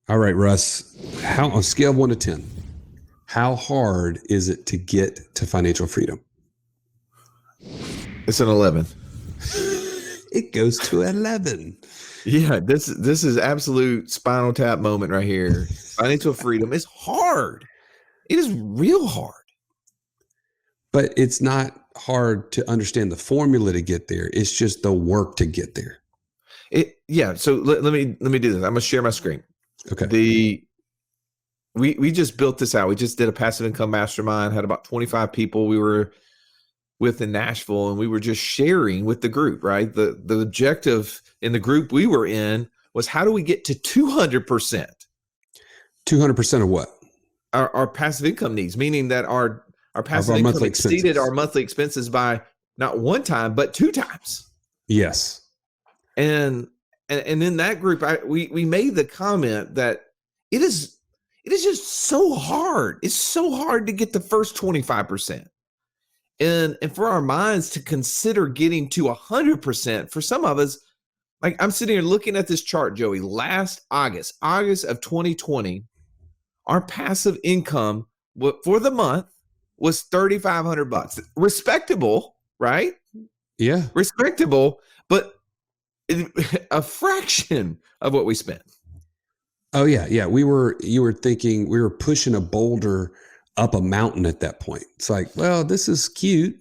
All right, Russ, how on a scale of 1 to 10, how hard is it to get to financial freedom? It's an 11. It goes to 11. Yeah, this is absolute Spinal Tap moment right here. Financial freedom is hard. It is real hard. But it's not hard to understand the formula to get there. It's just the work to get there. So let me do this. I'm gonna share my screen. Okay. We just built this out. We just did a passive income mastermind, had about 25 people we were with in Nashville, and we were just sharing with the group, right? The objective in the group we were in was, how do we get to 200%? 200% of what? Our passive income needs, meaning that our passive our income monthly exceeded expenses. our monthly expenses by not one time, but 2 times. Yes. And in that group, we made the comment that it is just so hard. It's so hard to get the first 25%. And for our minds to consider getting to 100%, for some of us, like I'm sitting here looking at this chart, Joey, last August of 2020, our passive income for the month was $3,500. Respectable, right? Yeah. Respectable, but a fraction of what we spent. Oh yeah. You were thinking we were pushing a boulder up a mountain at that point. It's like, well, this is cute,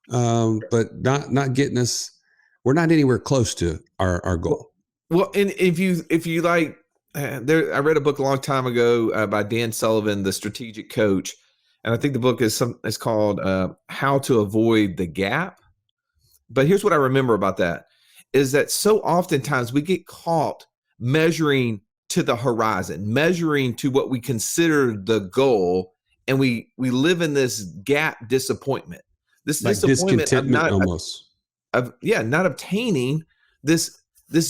but not getting us. We're not anywhere close to our goal. Well, and if you like, I read a book a long time ago by Dan Sullivan, the strategic coach, and I think the book is called How to Avoid the Gap. But here's what I remember about that is that so oftentimes we get caught measuring to the horizon, measuring to what we consider the goal, and we live in this gap disappointment. This like disappointment of not obtaining this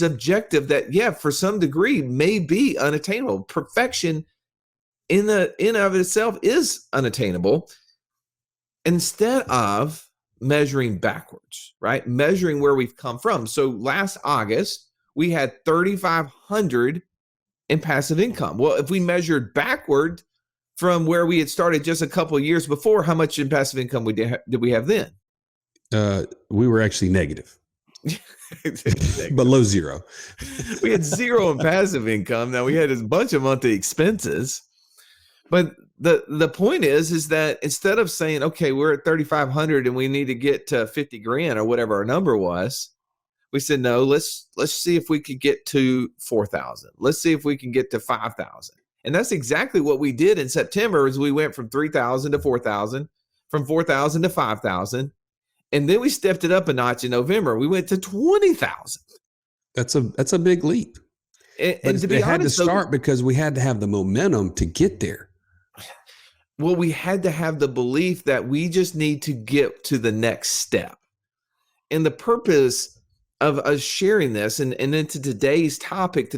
objective that, for some degree may be unattainable. Perfection in and of itself is unattainable. Instead of measuring backwards, right? Measuring where we've come from. So last August, we had 3,500 in passive income. Well, if we measured backward from where we had started just a couple of years before, how much in passive income did we have then? We were actually negative. Below zero. We had zero in passive income. Now we had a bunch of monthly expenses. But the point is that instead of saying, okay, we're at 3,500 and we need to get to 50 grand or whatever our number was, we said, no, let's see if we could get to 4,000. Let's see if we can get to 5,000. And that's exactly what we did in September. Is we went from 3,000 to 4,000, from 4,000 to 5,000. And then we stepped it up a notch in November. We went to 20,000. That's a big leap. And to be honest, had to start because we had to have the momentum to get there. Well, we had to have the belief that we just need to get to the next step. And the purpose of us sharing this and into today's topic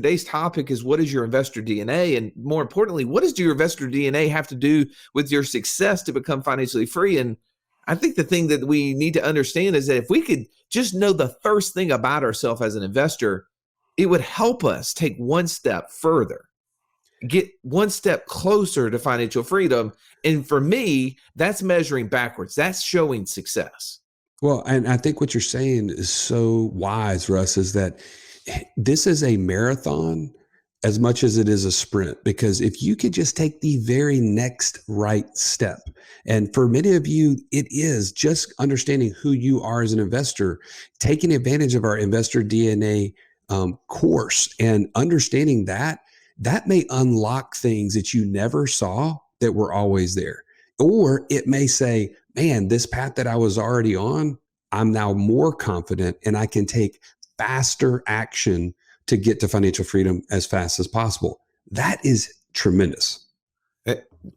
is, what is your investor DNA? And more importantly, what does your investor DNA have to do with your success to become financially free? And I think the thing that we need to understand is that if we could just know the first thing about ourselves as an investor, it would help us take one step further, get one step closer to financial freedom. And for me, that's measuring backwards. That's showing success. Well, and I think what you're saying is so wise, Russ, is that this is a marathon as much as it is a sprint, because if you could just take the very next right step, and for many of you, it is just understanding who you are as an investor, taking advantage of our Investor DNA course and understanding that may unlock things that you never saw that were always there. Or it may say, man, this path that I was already on, I'm now more confident and I can take faster action to get to financial freedom as fast as possible. That is tremendous.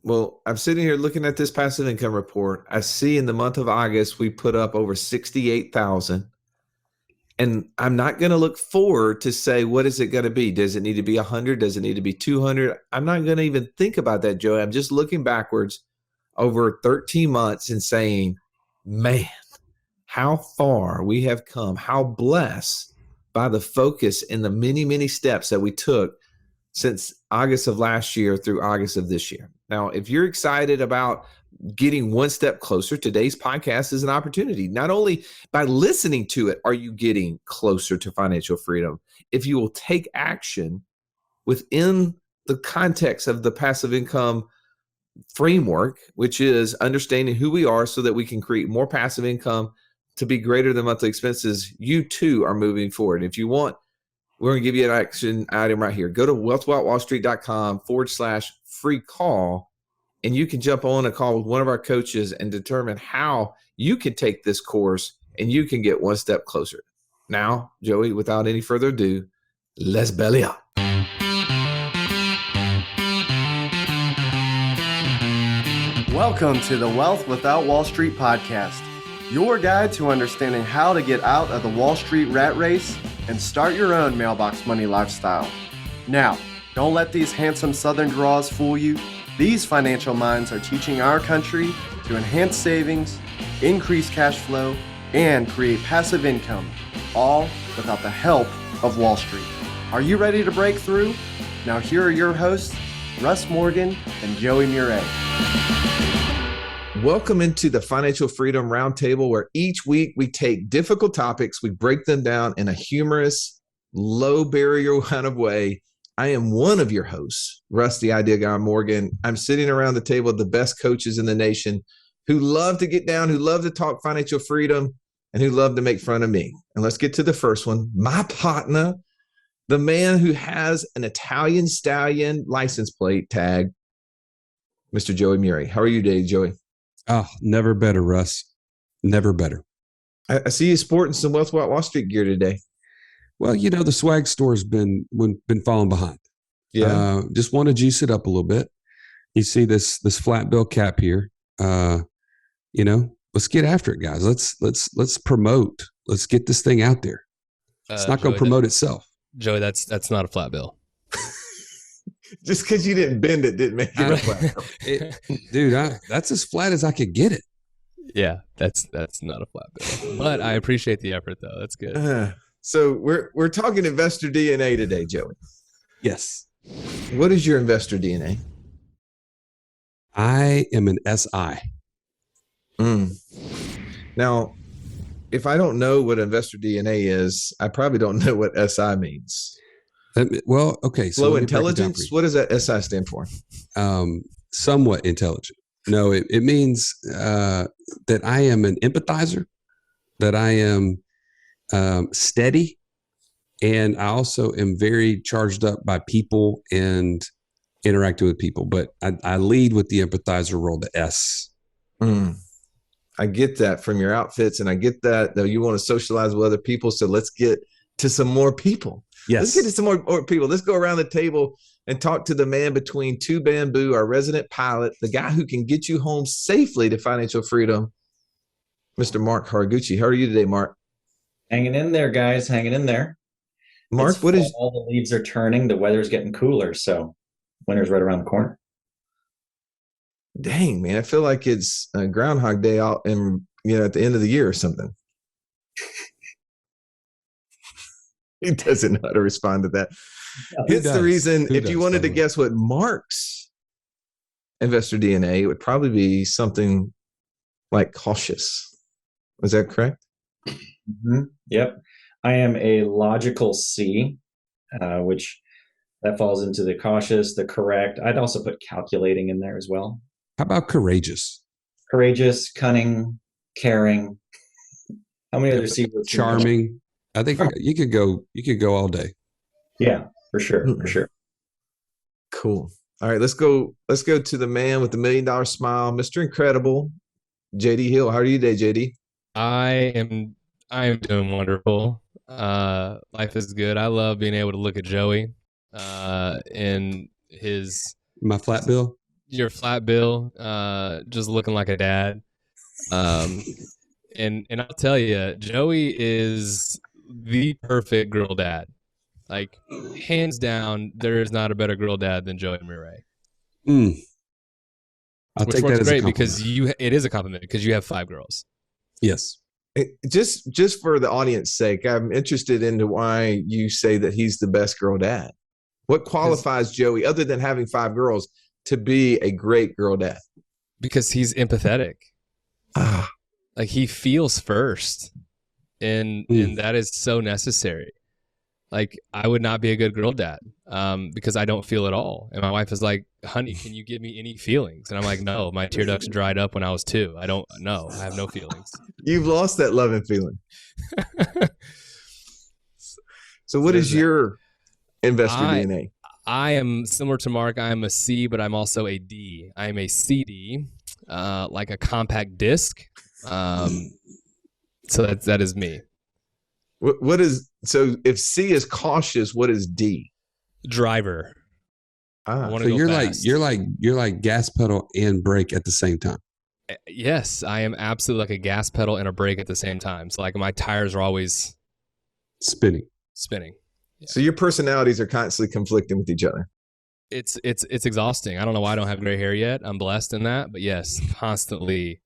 Well, I'm sitting here looking at this passive income report. I see in the month of August, we put up over 68,000. And I'm not going to look forward to say, what is it going to be? Does it need to be 100? Does it need to be 200? I'm not going to even think about that, Joey. I'm just looking backwards over 13 months and saying, man, how far we have come, how blessed by the focus and the many, many steps that we took since August of last year through August of this year. Now, if you're excited about getting one step closer, today's podcast is an opportunity. Not only by listening to it are you getting closer to financial freedom, if you will take action within the context of the passive income framework, which is understanding who we are so that we can create more passive income to be greater than monthly expenses, you too are moving forward. If you want, we're going to give you an action item right here. Go to wealthwithoutwallstreet.com/free call, and you can jump on a call with one of our coaches and determine how you can take this course and you can get one step closer. Now, Joey, without any further ado, let's belly up. Welcome to the Wealth Without Wall Street podcast, your guide to understanding how to get out of the Wall Street rat race and start your own mailbox money lifestyle. Now, don't let these handsome Southern draws fool you. These financial minds are teaching our country to enhance savings, increase cash flow, and create passive income, all without the help of Wall Street. Are you ready to break through? Now here are your hosts, Russ Morgan and Joey Murray. Welcome into the Financial Freedom Roundtable, where each week we take difficult topics, we break them down in a humorous, low barrier kind of way. I am one of your hosts, Russ the Idea Guy Morgan. I'm sitting around the table with the best coaches in the nation who love to get down, who love to talk financial freedom, and who love to make fun of me. And let's get to the first one. My partner, the man who has an Italian stallion license plate tag, Mr. Joey Murray. How are you today, Joey? Oh, never better, Russ. Never better. I see you sporting some Wealth Without Wall Street gear today. Well, you know, the swag store's been falling behind. Yeah. Just want to juice it up a little bit. You see this flat bill cap here. You know, let's get after it, guys. Let's promote. Let's get this thing out there. It's not going to promote itself. Joey, that's not a flat bill. Just because you didn't bend it didn't make it a flat bill. Dude, that's as flat as I could get it. Yeah, that's not a flat bill. But I appreciate the effort, though. That's good. So we're talking investor DNA today, Joey. Yes. What is your investor DNA? I am an SI. Now, if I don't know what investor DNA is, I probably don't know what SI means. Well, okay. So Low intelligence? What does that SI stand for? Somewhat intelligent. No, it means that I am an empathizer, that I am steady, and I also am very charged up by people and interacting with people. But I lead with the empathizer role, the S. I get that from your outfits, and I get that you want to socialize with other people. So let's get to some more people. Yes. Let's get to some more people. Let's go around the table and talk to the man between two bamboo, our resident pilot, the guy who can get you home safely to financial freedom, Mr. Mark Haraguchi. How are you today, Mark? Hanging in there, guys. Hanging in there. Mark, what is all the leaves are turning? The weather's getting cooler, so winter's right around the corner. Dang, man, I feel like it's Groundhog Day out in at the end of the year or something. He doesn't know how to respond to that. It's the reason, if you wanted to guess what Mark's investor DNA, it would probably be something like cautious. Was that correct? Mm-hmm. Yep. I am a logical C, which that falls into the cautious, the correct. I'd also put calculating in there as well. How about courageous? Courageous, cunning, caring. How many other C's? Charming. I think you could go all day. Yeah, for sure. For sure. Cool. All right, let's go to the man with the $1 million smile, Mr. Incredible, JD Hill. How are you today, JD? I am doing wonderful. Life is good. I love being able to look at Joey in my flat bill. Your flat bill, just looking like a dad. And I'll tell you, Joey is the perfect girl dad. Like, hands down, there is not a better girl dad than Joey Murray. I'll take that as great a because it is a compliment because you have 5 girls. Yes. Just for the audience's sake, I'm interested into why you say that he's the best girl dad. What qualifies Joey, other than having 5 girls, to be a great girl dad? Because he's empathetic. Ah, Like he feels first, and that is so necessary. Like I would not be a good girl dad because I don't feel at all. And my wife is like, honey, can you give me any feelings? And I'm like, no, my tear ducts dried up when I was 2. I don't know. I have no feelings. you've lost that love and feeling. So what is your investor DNA? I am similar to Mark. I am a C, but I'm also a D. I am a CD, like a compact disc. So that is me. What is, so if C is cautious, what is D? Driver. I want So to go you're fast. you're like gas pedal and brake at the same time. Yes, I am absolutely like a gas pedal and a brake at the same time. So like my tires are always Spinning. spinning. So your personalities are constantly conflicting with each other. It's exhausting. I don't know why I don't have gray hair yet. I'm blessed in that, but yes, constantly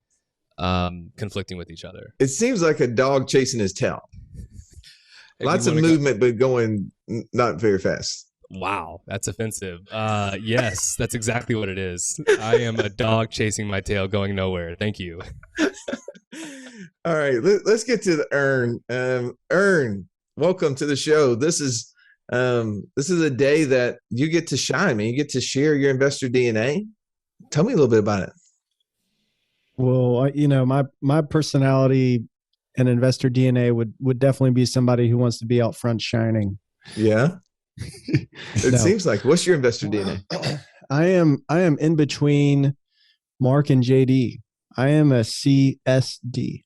conflicting with each other. It seems like a dog chasing his tail. If Lots you of wanna movement, but going not very fast. Wow, that's offensive. Yes, that's exactly what it is. I am a dog chasing my tail going nowhere. Thank you. All right, let's get to the Earn. Earn, welcome to the show. This is a day that you get to shine, man. You get to share your investor DNA. Tell me a little bit about it. Well, my personality and investor DNA would definitely be somebody who wants to be out front shining. Yeah, it seems like. What's your investor DNA? I am in between Mark and JD. I am a CSD.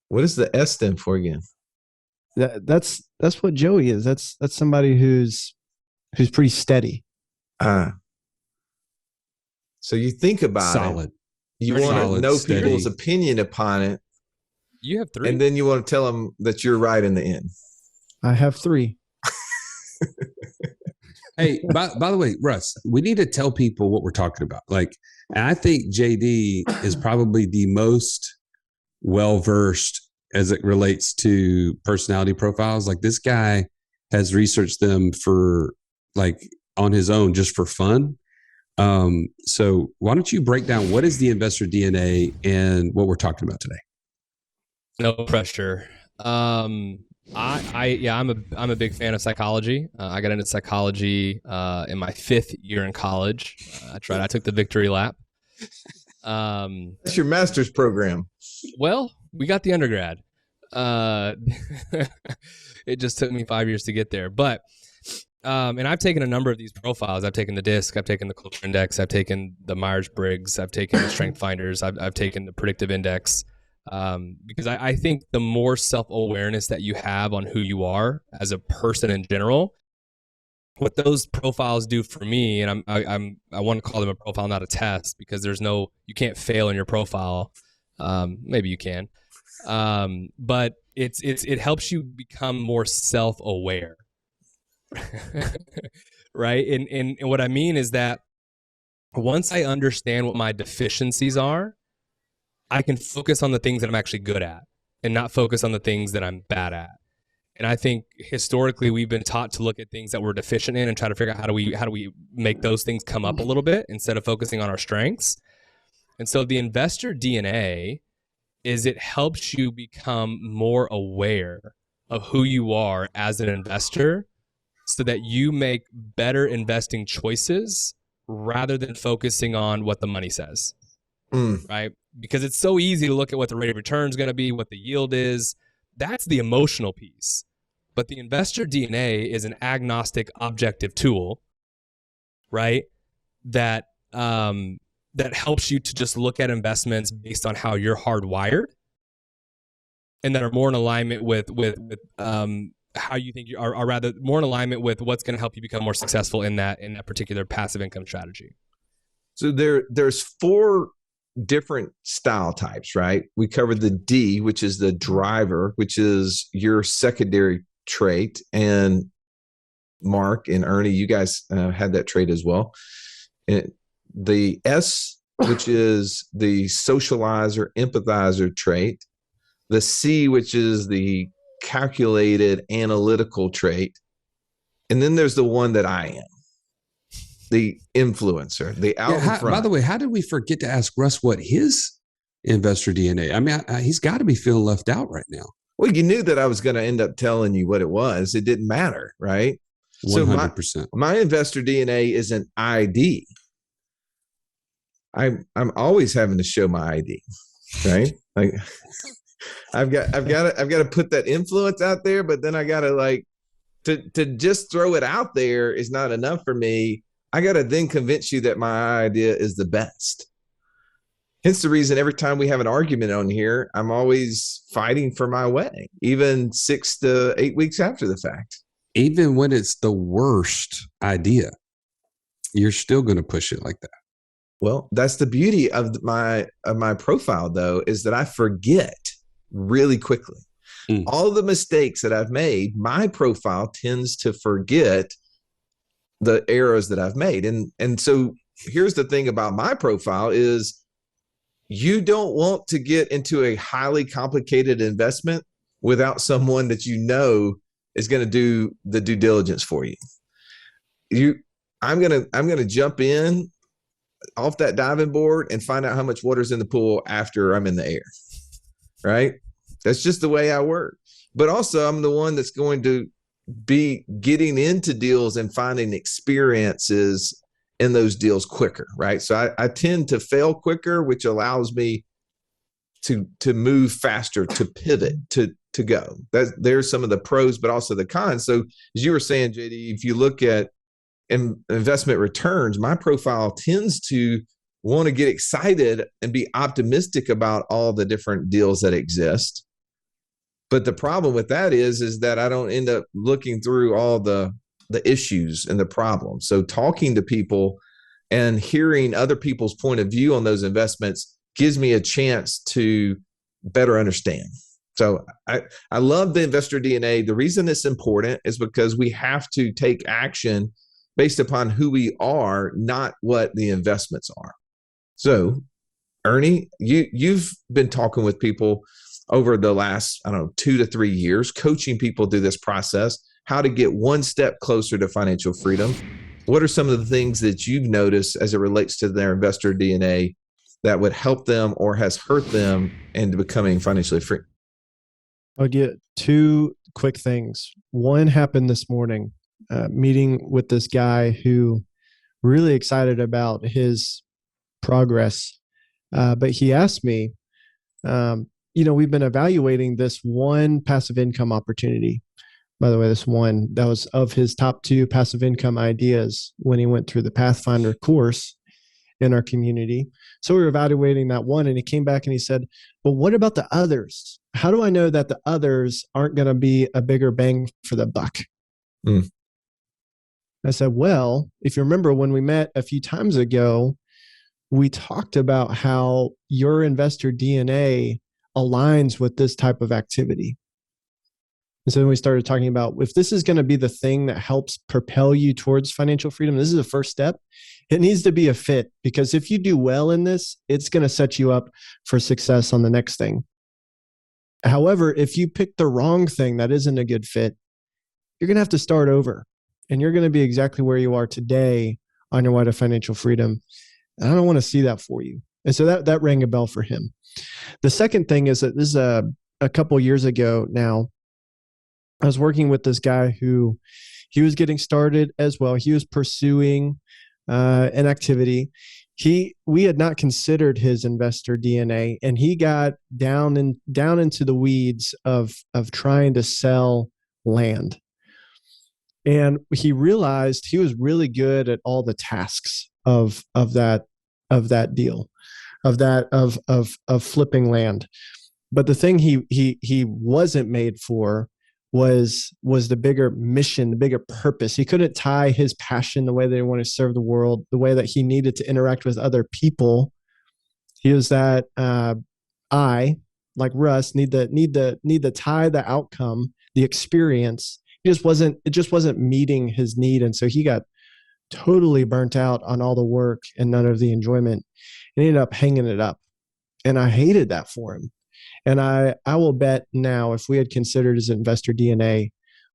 What does the S stand for again? That's what Joey is. That's somebody who's pretty steady. So you think about Solid. it. You Pretty want to solid, know steady. people's opinion upon it, You have 3. and then you want to tell them that you're right in the end. I have 3. Hey, by the way, Russ, we need to tell people what we're talking about. Like, and I think JD is probably the most well-versed as it relates to personality profiles. Like this guy has researched them for like on his own, just for fun. So why don't you break down what is the investor DNA and what we're talking about today? No pressure. I'm a big fan of psychology. I got into psychology in my 5th year in college. I took the victory lap. That's your master's program. Well, we got the undergrad. It just took me 5 years to get there. But and I've taken a number of these profiles. I've taken the DISC, I've taken the Culture Index, I've taken the Myers-Briggs, I've taken the Strength Finders, I've taken the Predictive Index. Because I think the more self-awareness that you have on who you are as a person in general, what those profiles do for me, and I want to call them a profile, not a test, because you can't fail in your profile. Maybe you can, but it helps you become more self-aware, right? And what I mean is that once I understand what my deficiencies are, I can focus on the things that I'm actually good at and not focus on the things that I'm bad at. And I think historically we've been taught to look at things that we're deficient in and try to figure out how do we make those things come up a little bit instead of focusing on our strengths. And so the investor DNA is it helps you become more aware of who you are as an investor so that you make better investing choices rather than focusing on what the money says. Right? Because it's so easy to look at what the rate of return is going to be, what the yield is. That's the emotional piece. But the investor DNA is an agnostic objective tool, right? That helps you to just look at investments based on how you're hardwired and that are more in alignment with how you think you are, or rather more in alignment with what's going to help you become more successful in that particular passive income strategy. So there's 4 different style types, right? We covered the D, which is the driver, which is your secondary trait. And Mark and Ernie, you guys had that trait as well. And the S, which is the socializer, empathizer trait. The C, which is the calculated analytical trait. And then there's the one that I am, the influencer, the out in front. By the way, how did we forget to ask Russ what his investor DNA? I mean, he's got to be feeling left out right now. Well, you knew that I was going to end up telling you what it was. It didn't matter, right? 100%. So my investor DNA is an ID. I'm always having to show my ID, right? Like I've got to put that influence out there, but then I got to like to just throw it out there is not enough for me. I got to then convince you that my idea is the best. Hence the reason every time we have an argument on here, I'm always fighting for my way, even 6 to 8 weeks after the fact. Even when it's the worst idea, you're still going to push it like that. Well, that's the beauty of my profile, though, is that I forget really quickly. All the mistakes that I've made, my profile tends to forget the errors that I've made. And so here's the thing about my profile is you don't want to get into a highly complicated investment without someone that you know is going to do the due diligence for you. I'm gonna jump in off that diving board and find out how much water's in the pool after I'm in the air. Right? That's just the way I work. But also I'm the one that's going to be getting into deals and finding experiences in those deals quicker, right? So I tend to fail quicker, which allows me to move faster, to pivot, to go. There's some of the pros, but also the cons. So as you were saying, JD, if you look at investment returns, my profile tends to want to get excited and be optimistic about all the different deals that exist. But the problem with that is that I don't end up looking through all the issues and the problems. So talking to people and hearing other people's point of view on those investments gives me a chance to better understand. So I love the investor DNA. The reason it's important is because we have to take action based upon who we are, not what the investments are. So Ernie, you've been talking with people over the last, 2 to 3 years, coaching people through this process, how to get one step closer to financial freedom. What are some of the things that you've noticed as it relates to their investor DNA that would help them or has hurt them into becoming financially free? I'll get 2 quick things. One happened this morning, meeting with this guy who really excited about his progress. But he asked me, we've been evaluating this one passive income opportunity. By the way, this one that was of his top 2 passive income ideas when he went through the Pathfinder course in our community. So we were evaluating that one, and he came back and he said, "Well, what about the others? How do I know that the others aren't going to be a bigger bang for the buck?" I said, "Well, if you remember when we met a few times ago, we talked about how your investor DNA aligns with this type of activity." And so then we started talking about if this is going to be the thing that helps propel you towards financial freedom, this is the first step. It needs to be a fit, because if you do well in this, it's going to set you up for success on the next thing. However, if you pick the wrong thing that isn't a good fit, you're going to have to start over, and you're going to be exactly where you are today on your way to financial freedom. And I don't want to see that for you. And so that rang a bell for him. The second thing is that this is a couple years ago now. I was working with this guy who he was getting started as well. He was pursuing an activity. We had not considered his investor DNA, and he got down into the weeds of trying to sell land. And he realized he was really good at all the tasks of that deal, of flipping land. But the thing he wasn't made for was the bigger mission, the bigger purpose. He couldn't tie his passion, the way that he wanted to serve the world, the way that he needed to interact with other people. He was that I, like Russ, need to tie the outcome, the experience. It just wasn't meeting his need. And so he got totally burnt out on all the work and none of the enjoyment, and ended up hanging it up. And I hated that for him. And I will bet now, if we had considered his investor DNA,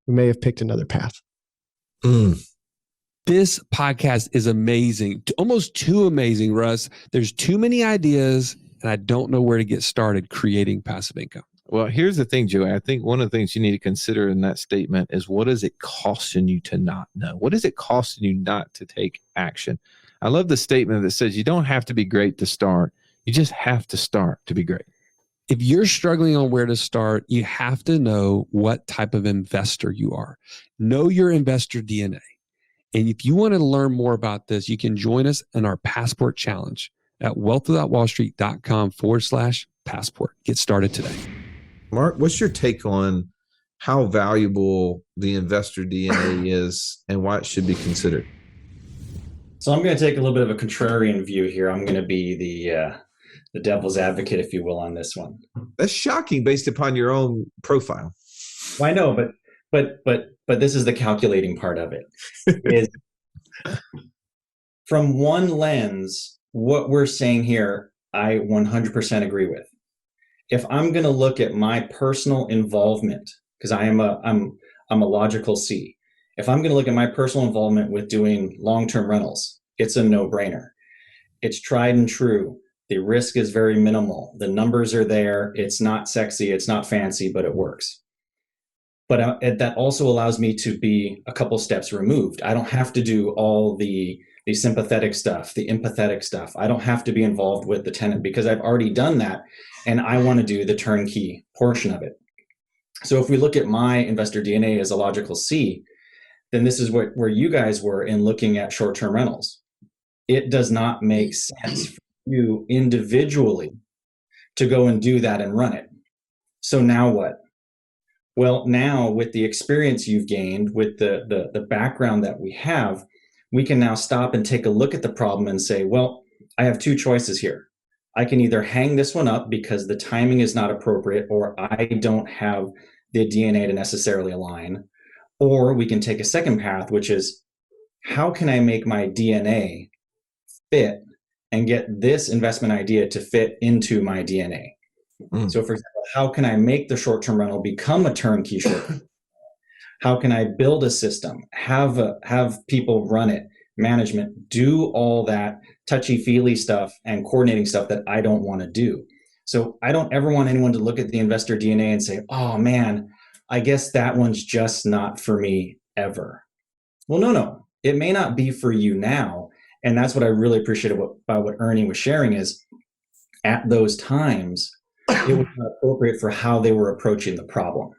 we may have picked another path. This podcast is amazing, almost too amazing, Russ. There's too many ideas, and I don't know where to get started creating passive income. Well, here's the thing, Joey. I think one of the things you need to consider in that statement is, what is it costing you to not know? What is it costing you not to take action? I love the statement that says you don't have to be great to start. You just have to start to be great. If you're struggling on where to start, you have to know what type of investor you are. Know your investor DNA. And if you want to learn more about this, you can join us in our Passport Challenge at wealthwithoutwallstreet.com/passport. Get started today. Mark, what's your take on how valuable the investor DNA is and why it should be considered? So I'm going to take a little bit of a contrarian view here. I'm going to be the devil's advocate, if you will, on this one. That's shocking based upon your own profile. Well, I know, but this is the calculating part of it. Is from one lens, what we're saying here, I 100% agree with. If I'm going to look at my personal involvement, because I'm a logical C. If I'm going to look at my personal involvement with doing long-term rentals, it's a no-brainer. It's tried and true. The risk is very minimal. The numbers are there. It's not sexy. It's not fancy, but it works. But that also allows me to be a couple steps removed. I don't have to do all the sympathetic stuff, the empathetic stuff. I don't have to be involved with the tenant because I've already done that, and I want to do the turnkey portion of it. So if we look at my investor DNA as a logical C, then this is where you guys were in looking at short-term rentals. It does not make sense for you individually to go and do that and run it. So now what? Well, now with the experience you've gained, with the background that we have, we can now stop and take a look at the problem and say, well, I have two choices here. I can either hang this one up because the timing is not appropriate, or I don't have the DNA to necessarily align, or we can take a second path, which is, how can I make my DNA fit and get this investment idea to fit into my DNA? So for example, how can I make the short-term rental become a turnkey short-term? How can I build a system, have people run it, management, do all that touchy-feely stuff and coordinating stuff that I don't want to do? So I don't ever want anyone to look at the investor DNA and say, oh man, I guess that one's just not for me ever. Well, no, it may not be for you now. And that's what I really appreciated about what Ernie was sharing is, at those times, it was not appropriate for how they were approaching the problem.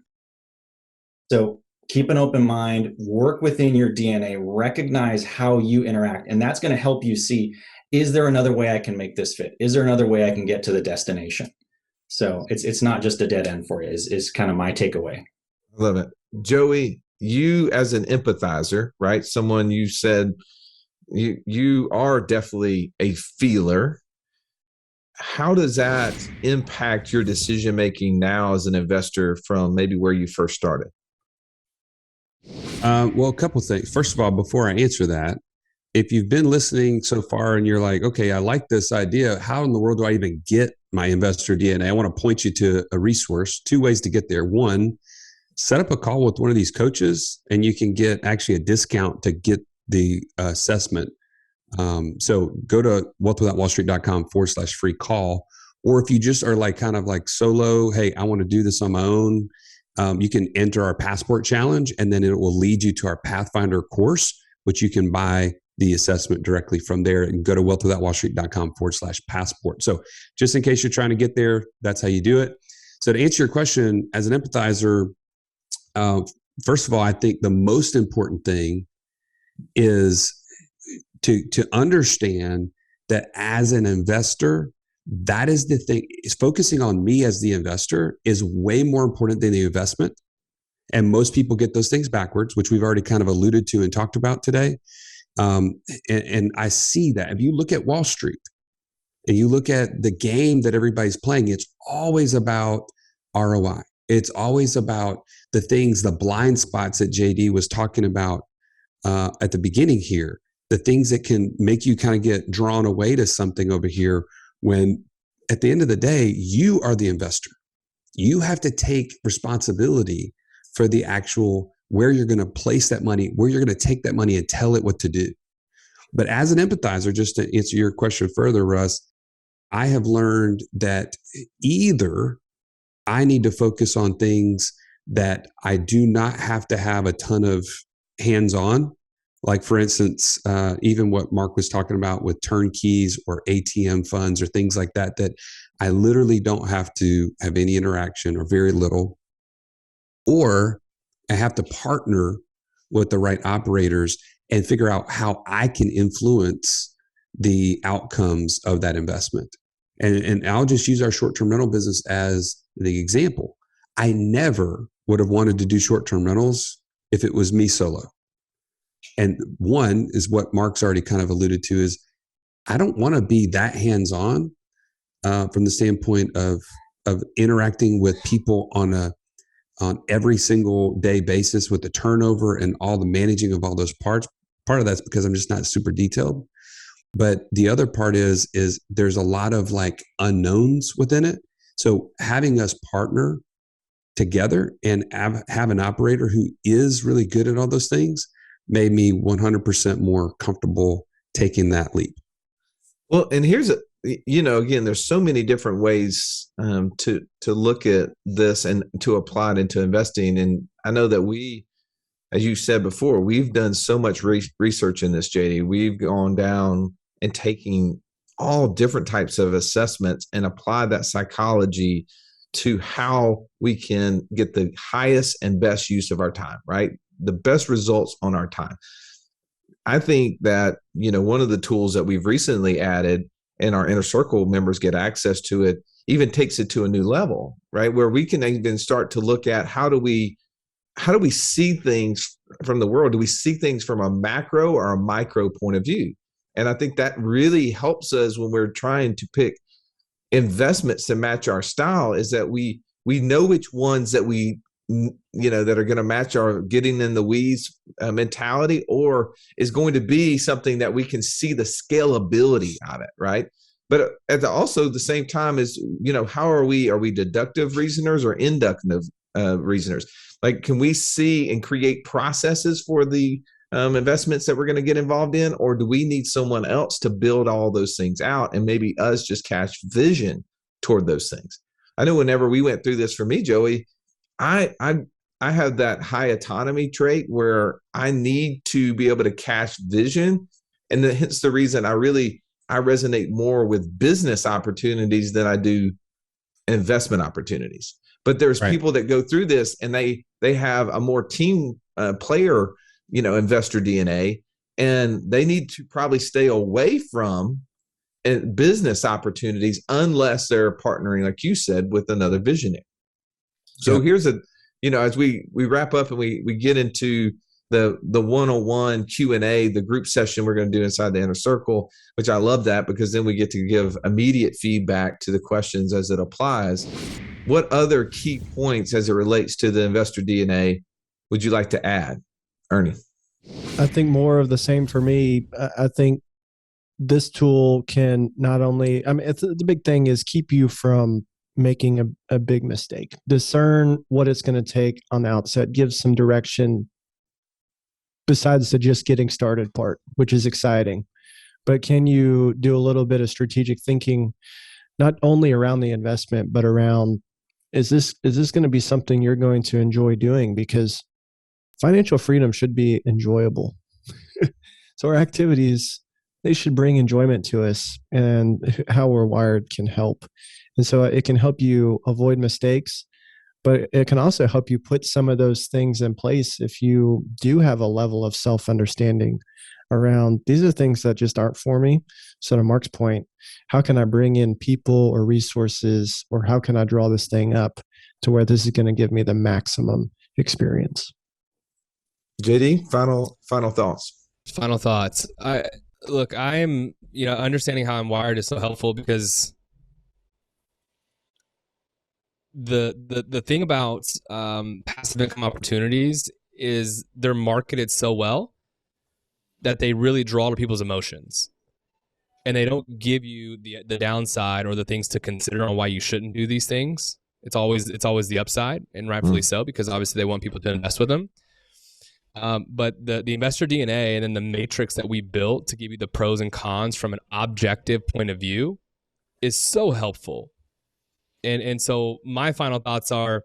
So keep an open mind, work within your DNA, recognize how you interact, and that's going to help you see, is there another way I can make this fit? Is there another way I can get to the destination? So it's not just a dead end for you, is kind of my takeaway. I love it. Joey, you as an empathizer, right? Someone you said you are definitely a feeler. How does that impact your decision-making now as an investor from maybe where you first started? Well, a couple of things. First of all, before I answer that, if you've been listening so far and you're like, okay, I like this idea, how in the world do I even get my investor DNA? I want to point you to a resource. Two ways to get there. One, set up a call with one of these coaches and you can get actually a discount to get the assessment. So go to wealthwithoutwallstreet.com/free call. Or if you just are like kind of like solo, hey, I want to do this on my own, you can enter our Passport Challenge, and then it will lead you to our Pathfinder course, which you can buy the assessment directly from there, and go to wealthwithoutwallstreet.com/passport. So just in case you're trying to get there, that's how you do it. So to answer your question, as an empathizer, first of all, I think the most important thing is to understand that as an investor, that is the thing, is focusing on me as the investor is way more important than the investment. And most people get those things backwards, which we've already kind of alluded to and talked about today. And I see that. If you look at Wall Street and you look at the game that everybody's playing, it's always about ROI. It's always about the things, the blind spots that JD was talking about at the beginning here, the things that can make you kind of get drawn away to something over here, when at the end of the day, you are the investor. You have to take responsibility for the actual where you're going to place that money, where you're going to take that money and tell it what to do. But as an empathizer, just to answer your question further, Russ, I have learned that either I need to focus on things that I do not have to have a ton of hands-on. Like, for instance, even what Mark was talking about with turnkeys or ATM funds or things like that, that I literally don't have to have any interaction or very little. Or I have to partner with the right operators and figure out how I can influence the outcomes of that investment. And I'll just use our short-term rental business as the example. I never would have wanted to do short-term rentals if it was me solo. And one is what Mark's already kind of alluded to is I don't want to be that hands-on from the standpoint of interacting with people on every single day basis with the turnover and all the managing of all those parts. Part of that's because I'm just not super detailed. But the other part is there's a lot of like unknowns within it. So having us partner together and have an operator who is really good at all those things made me 100% more comfortable taking that leap. Well, and here's again, there's so many different ways to look at this and to apply it into investing. And I know that we, as you said before, we've done so much research in this, JD. We've gone down and taking all different types of assessments and apply that psychology to how we can get the highest and best use of our time, right? The best results on our time. I think that, one of the tools that we've recently added and our inner circle members get access to it, even takes it to a new level, right? Where we can even start to look at how do we see things from the world? Do we see things from a macro or a micro point of view? And I think that really helps us when we're trying to pick investments to match our style, is that we know which ones that that are going to match our getting in the weeds mentality, or is going to be something that we can see the scalability of it, right? But at the same time is, how are we deductive reasoners or inductive reasoners? Like, can we see and create processes for the investments that we're going to get involved in, or do we need someone else to build all those things out and maybe us just catch vision toward those things? I know whenever we went through this, for me, Joey, I have that high autonomy trait where I need to be able to catch vision, and hence the reason I resonate more with business opportunities than I do investment opportunities. But there's people that go through this and they have a more team player, investor DNA, and they need to probably stay away from business opportunities unless they're partnering, like you said, with another visionary. So here's as we wrap up and we get into the one-on-one Q&A, the group session we're going to do inside the inner circle, which I love that, because then we get to give immediate feedback to the questions as it applies. What other key points as it relates to the investor DNA would you like to add, Ernie? I think more of the same for me. I think this tool can not only, the big thing is keep you from making a big mistake. Discern what it's going to take on the outset, give some direction besides the just getting started part, which is exciting. But can you do a little bit of strategic thinking, not only around the investment, but around, is this going to be something you're going to enjoy doing? Because financial freedom should be enjoyable. So our activities, they should bring enjoyment to us, and how we're wired can help. And so it can help you avoid mistakes, but it can also help you put some of those things in place if you do have a level of self-understanding around, these are things that just aren't for me. So to Mark's point, how can I bring in people or resources, or how can I draw this thing up to where this is going to give me the maximum experience? JD, final thoughts. Final thoughts. I'm, understanding how I'm wired is so helpful, because the thing about passive income opportunities is they're marketed so well that they really draw to people's emotions, and they don't give you the downside or the things to consider on why you shouldn't do these things. It's always the upside, and rightfully so, because obviously they want people to invest with them. But the investor DNA and then the matrix that we built to give you the pros and cons from an objective point of view is so helpful. And so my final thoughts are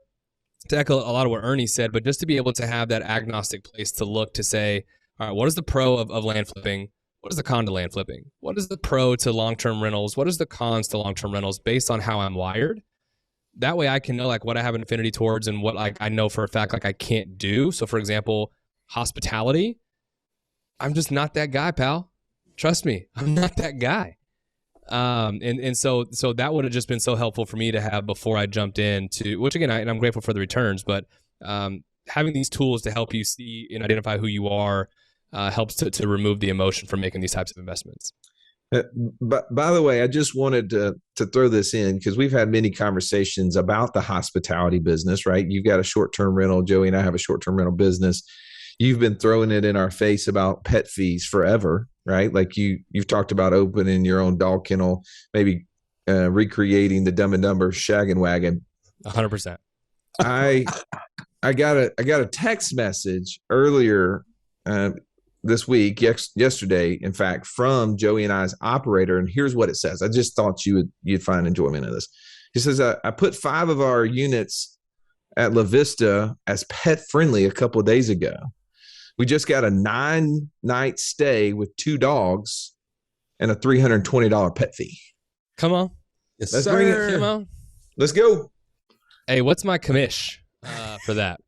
to echo a lot of what Ernie said, but just to be able to have that agnostic place to look to say, all right, what is the pro of land flipping? What is the con to land flipping? What is the pro to long-term rentals? What is the cons to long-term rentals based on how I'm wired? That way I can know like what I have an affinity towards and what like I know for a fact like I can't do. So for example, hospitality, I'm just not that guy, pal. Trust me, I'm not that guy. And so that would have just been so helpful for me to have before I jumped into, which again, and I'm grateful for the returns, but having these tools to help you see and identify who you are helps to remove the emotion from making these types of investments. But by the way, I just wanted to throw this in because we've had many conversations about the hospitality business, right? You've got a short-term rental. Joey and I have a short-term rental business. You've been throwing it in our face about pet fees forever, right? Like you've talked about opening your own dog kennel, maybe recreating the Dumb and Dumber Shaggin' Wagon. 100%. I got a text message earlier this week, yesterday, in fact, from Joey and I's operator, and here's what it says. I just thought you'd find enjoyment in this. He says, I put 5 of our units at La Vista as pet friendly a couple of days ago. We just got a 9-night stay with 2 dogs and a $320 pet fee. Come on. Yes, Let's sir. bring it. Come on. Let's go. Hey, what's my commish for that?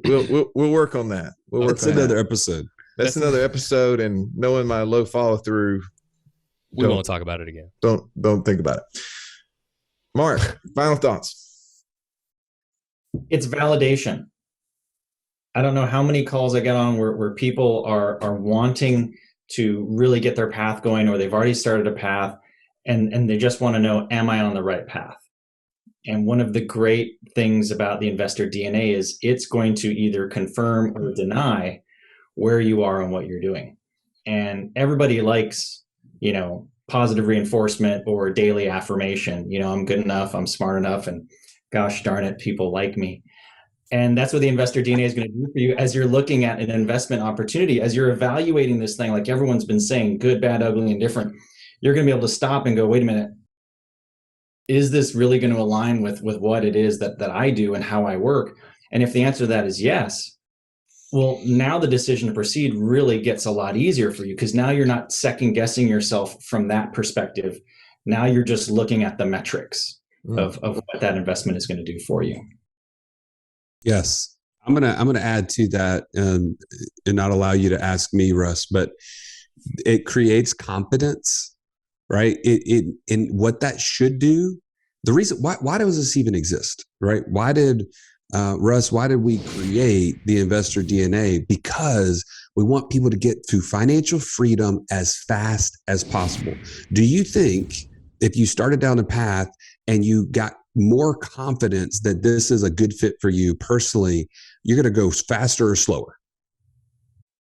We'll work on that. That's another episode. That's another episode. And knowing my low follow through, We won't talk about it again. Don't think about it. Mark, final thoughts. It's validation. I don't know how many calls I get on where people are wanting to really get their path going, or they've already started a path and they just want to know, am I on the right path? And one of the great things about the investor DNA is it's going to either confirm or deny where you are and what you're doing. And everybody likes, positive reinforcement or daily affirmation. I'm good enough, I'm smart enough, and gosh darn it, people like me. And that's what the investor DNA is going to do for you as you're looking at an investment opportunity, as you're evaluating this thing, like everyone's been saying, good, bad, ugly, and different. You're going to be able to stop and go, wait a minute, is this really going to align with what it is that I do and how I work? And if the answer to that is yes, well, now the decision to proceed really gets a lot easier for you, because now you're not second guessing yourself from that perspective. Now you're just looking at the metrics of what that investment is going to do for you. Yes. I'm gonna add to that and not allow you to ask me, Russ, but it creates confidence, right? It in what that should do. The reason why does this even exist, right? Why did we create the investor DNA? Because we want people to get to financial freedom as fast as possible. Do you think if you started down a path and you got more confidence that this is a good fit for you personally, you're going to go faster or slower?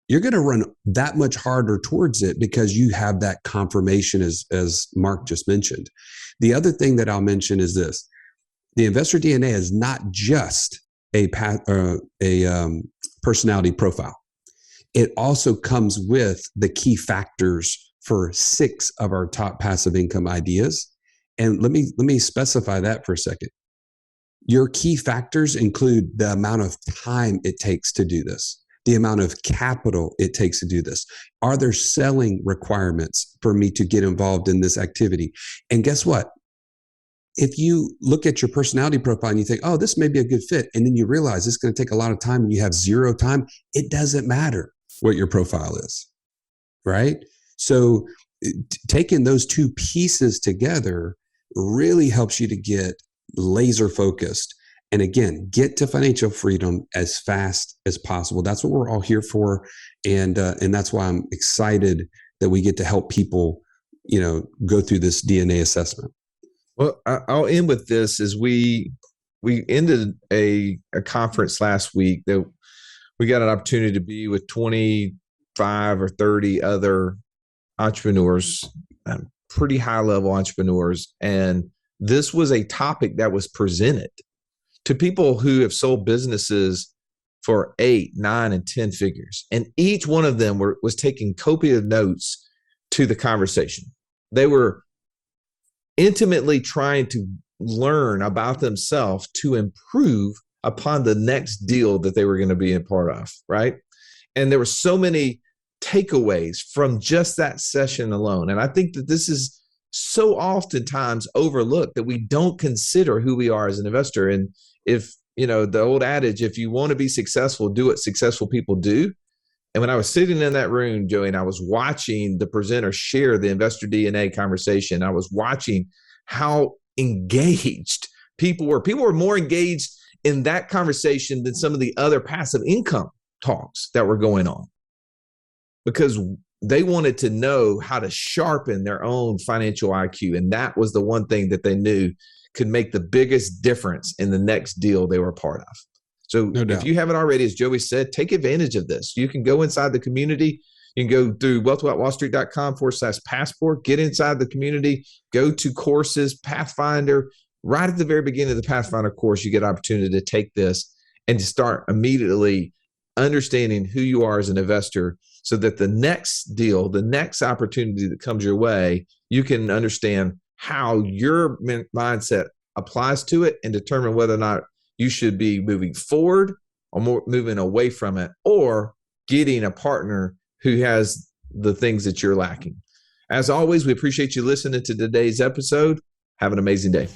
You're going to run that much harder towards it because you have that confirmation, as Mark just mentioned. The other thing that I'll mention is this: the investor DNA is not just a personality profile. It also comes with the key factors for 6 of our top passive income ideas. And let me specify that for a second. Your key factors include the amount of time it takes to do this, the amount of capital it takes to do this. Are there selling requirements for me to get involved in this activity? And guess what? If you look at your personality profile and you think, oh, this may be a good fit, and then you realize it's going to take a lot of time and you have 0 time, it doesn't matter what your profile is, right? So taking those 2 pieces together really helps you to get laser focused. And again, get to financial freedom as fast as possible. That's what we're all here for. And that's why I'm excited that we get to help people, go through this DNA assessment. Well, I'll end with this. As we ended a conference last week that we got an opportunity to be with 25 or 30 other entrepreneurs, pretty high level entrepreneurs. And this was a topic that was presented. to people who have sold businesses for 8, 9, and 10 figures. And each one of them was taking copious notes to the conversation. They were intimately trying to learn about themselves to improve upon the next deal that they were going to be a part of, right? And there were so many takeaways from just that session alone. And I think that this is so oftentimes overlooked, that we don't consider who we are as an investor. And if, the old adage, if you want to be successful, do what successful people do. And when I was sitting in that room, Joey, and I was watching the presenter share the investor DNA conversation, I was watching how engaged people were. People were more engaged in that conversation than some of the other passive income talks that were going on, because they wanted to know how to sharpen their own financial IQ. And that was the one thing that they knew could make the biggest difference in the next deal they were a part of. So if you haven't already, as Joey said, take advantage of this. You can go inside the community. You can go through wealthwithoutwallstreet.com/passport, get inside the community, go to courses, Pathfinder. Right at the very beginning of the Pathfinder course, you get an opportunity to take this and to start immediately understanding who you are as an investor, so that the next deal, the next opportunity that comes your way, you can understand how your mindset applies to it and determine whether or not you should be moving forward or moving away from it, or getting a partner who has the things that you're lacking. As always, we appreciate you listening to today's episode. Have an amazing day.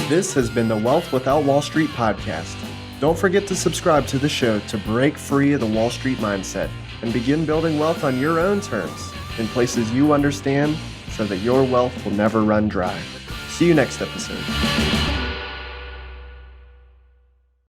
This has been the Wealth Without Wall Street podcast. Don't forget to subscribe to the show to break free of the Wall Street mindset and begin building wealth on your own terms in places you understand, so that your wealth will never run dry. See you next episode.